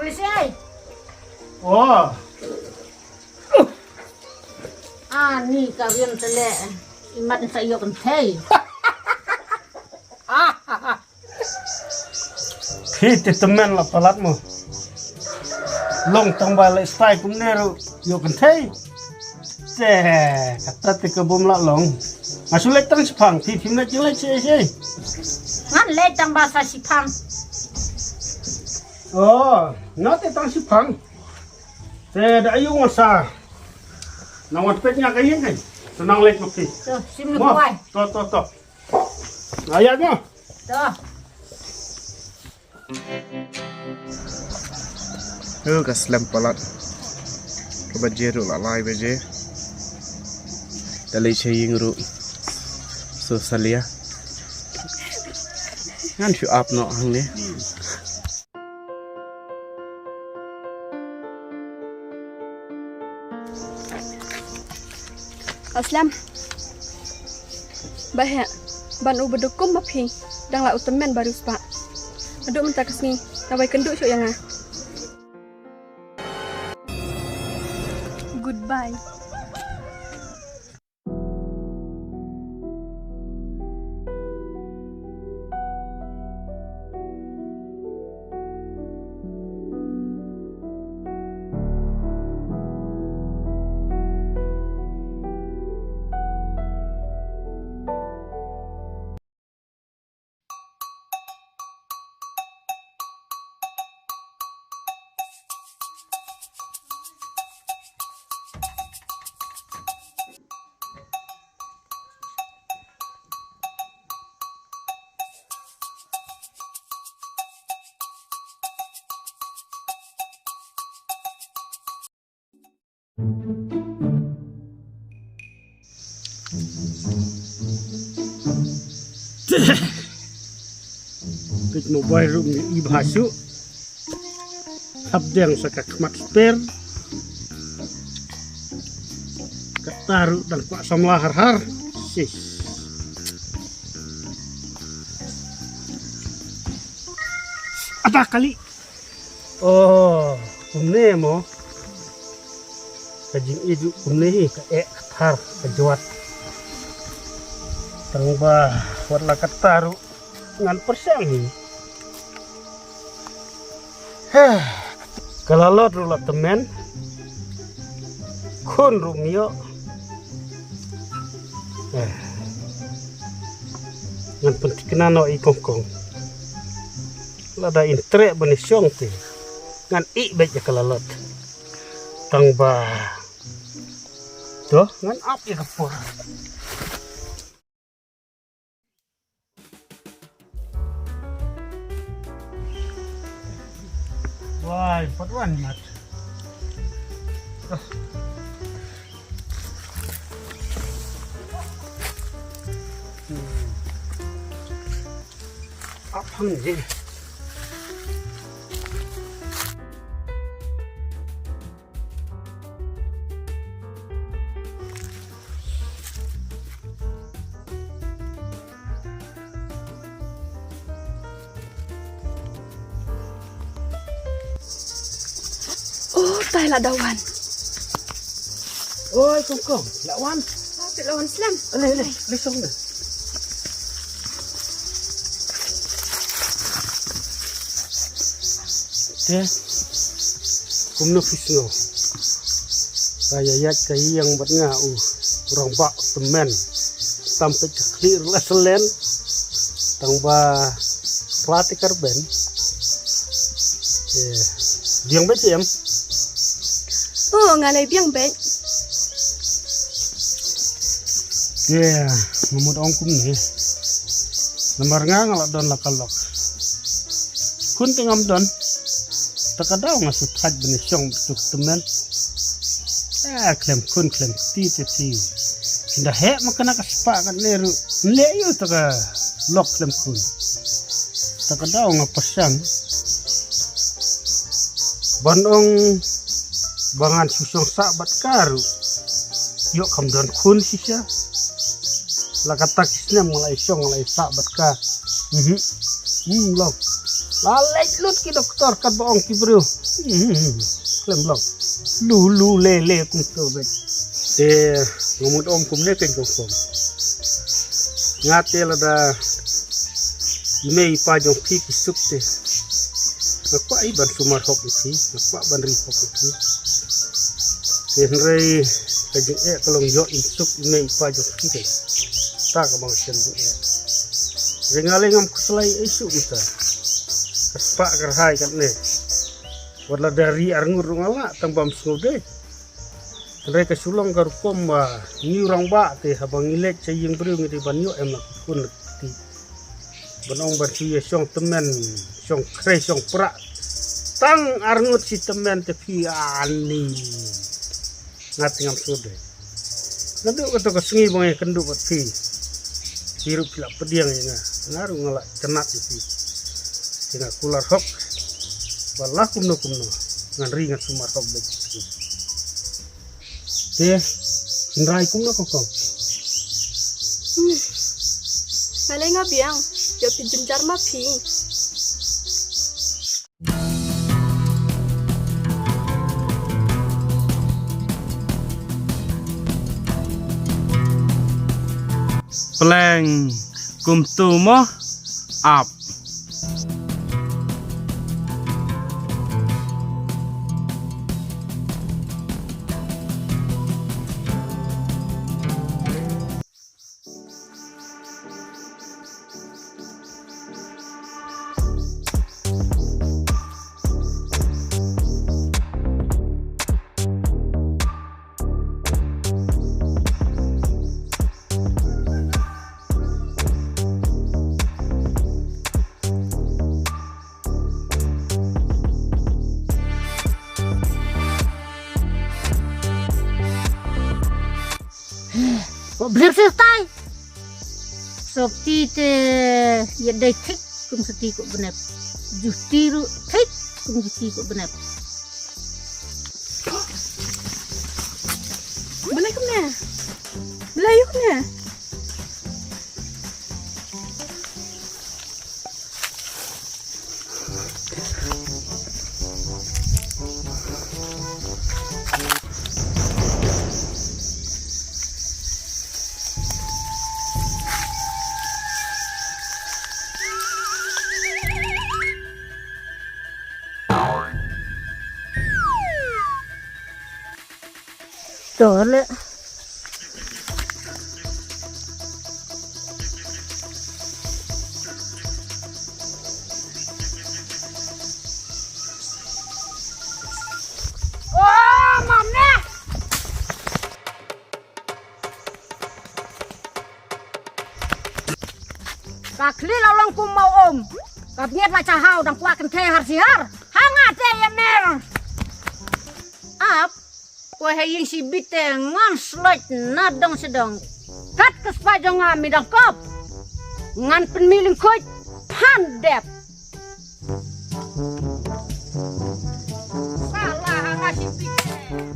Boleh sih. Oh. Ni kawin telek. Imat saya kentai. Hiti temen lah palatmu. Long tong balai stay kumneru yo kentai. Kata tika bom lak long. Masulek tang sipang ti timna jelek sih. Ngan letang bahasa Sipang. Oh, nanti tang sipang. Ada ayu ngasa. Nawat petnya kaya kan. Senang lek kopi. Tuh, sini kuai. Toh. Ayatnya. Tuh. Kaslam palat kebajeru lalai beje dalai chaying ru so salia ngan shu up no hang ne Aslam bahaya ban u bedukum mapi dang la utemen baru spa aduk mentakas ni tawai kenduk syuk yang goodbye. Pit mobile room ni ibhasu. Habdeng sakak mat spare. Kataru dan pak samlah har. Sis. Ada kali. Oh, kumne mo. Kajing idu kumne hi ka katar kajuat. Tangba warna kataru ngan persang hi. Kalau lo dulu temen, kun rumio, ngan penting kena no ikongkong, lada intre benisong ti, ngan ik baca kalau lo, tangba, tuh ngan apa ya kapur. Wah, patuan mat. Apa ni? Tai lah dawan. Oi, kongkong, lawan. Tik lawan Islam. Lesong ni. Kumno fisno. Kaya yat kai yang buat ngau. Orang bak temen. Sampai clear lah selen. Tangba pelatih karben. Diang becem. Oh, ngalai biang baik. Mamud ongkum ni. Nomor ngalak don lakalok. Kun tengam don. Takadaw ngasut haj benisyong betuk temen. Klem kun klem ti. Kinda hek makana kaspakan neru. Nleyo taka lok klem kun. Takadaw ngapasyang. Banong bangan susong sabat karu. Yuk kamdan kun sisya. Lakatak isnya mulai syong mulai sabat ka. Lok. Lalai lut ki doktor kat boong ki bro. Klem blok. Lulu lele kum to bet. Ngomong om kum ne ken kom. Ngate la da mei pa jong pi ki suk te. Ngakwa iban sumar hok ki, ngakwa ban ri hok ki. Henry kajeng kalong yo insuk mei pa jong pi ke. Ta ka bang sen bu. Ringalingam kuslai isu kita. Kaspa kerhai kan ne. Wala dari arngur ngala tambam sngode. Mereka sulong karukom ba ni urang ba te habang ilek caying bru ngi banyo em nak kun ti. Banong ban si song temen song kre song pra. Tang arngut si temen te pi ani. Ngatingam sode. Nadu kato kasengi bang kendu bat pi. Hirup pila pediang ya ngaru ngala cenak ti. Sina kular hok. Walah kumno ngan ringat sumar hok bet. Nrai kumno kok. Malay nga biang, yo pinjunjar ma phi. Pleng kumtu mo up. Kok bener selesai? Sokti te ya dai tik kum seti kok bener. Justiru tik kum justi kok bener. Belai kumna. Belayuk na. Tole. Oh, mamne. Kakli lalong ku mau om. Kabniat macam hau dan kuat kenteh har sihar. Hangat ya mer. Ap. Kue haying si bitengan slat nadang sedang. Kat kesepajang ngami dang kop. Ngan penmiling koi pandep. Salah ngasi biten.